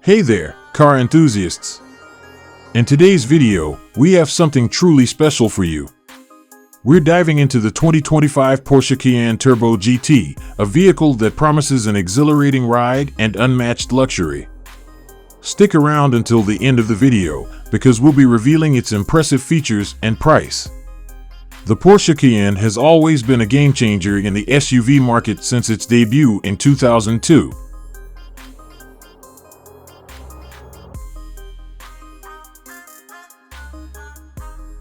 Hey there, car enthusiasts! In today's video, we have something truly special for you. We're diving into the 2025 Porsche Cayenne Turbo GT, a vehicle that promises an exhilarating ride and unmatched luxury. Stick around until the end of the video, because we'll be revealing its impressive features and price. The Porsche Cayenne has always been a game-changer in the SUV market since its debut in 2002.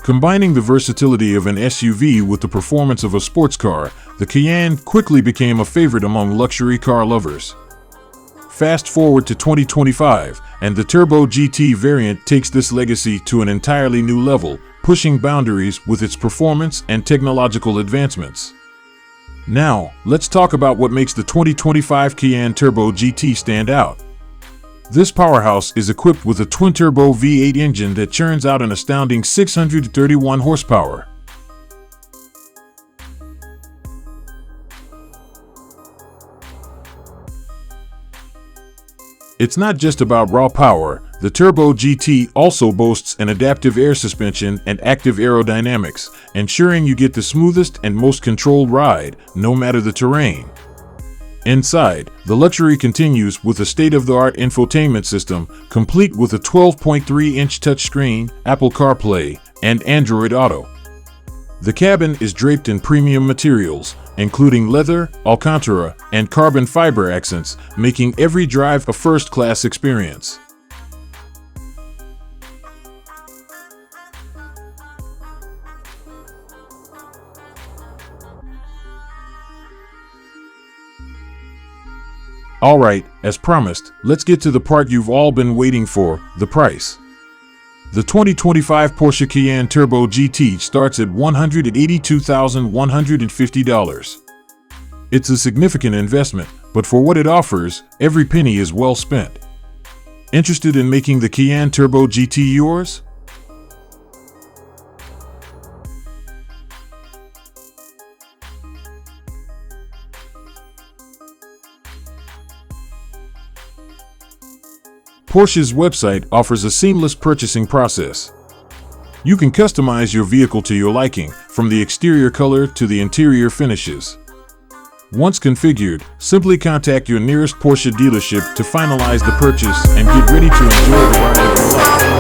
Combining the versatility of an SUV with the performance of a sports car, the Cayenne quickly became a favorite among luxury car lovers. Fast forward to 2025, and the Turbo GT variant takes this legacy to an entirely new level, pushing boundaries with its performance and technological advancements. Now, let's talk about what makes the 2025 Cayenne Turbo GT stand out. This powerhouse is equipped with a twin-turbo V8 engine that churns out an astounding 631 horsepower. It's not just about raw power. The Turbo GT also boasts an adaptive air suspension and active aerodynamics, ensuring you get the smoothest and most controlled ride, no matter the terrain. Inside, the luxury continues with a state-of-the-art infotainment system, complete with a 12.3-inch touchscreen, Apple CarPlay, and Android Auto. The cabin is draped in premium materials, including leather, Alcantara, and carbon fiber accents, making every drive a first-class experience. Alright, as promised, let's get to the part you've all been waiting for, the price. The 2025 Porsche Cayenne Turbo GT starts at $182,150. It's a significant investment, but for what it offers, every penny is well spent. Interested in making the Cayenne Turbo GT yours? Porsche's website offers a seamless purchasing process. You can customize your vehicle to your liking, from the exterior color to the interior finishes. Once configured, simply contact your nearest Porsche dealership to finalize the purchase and get ready to enjoy the ride of your life.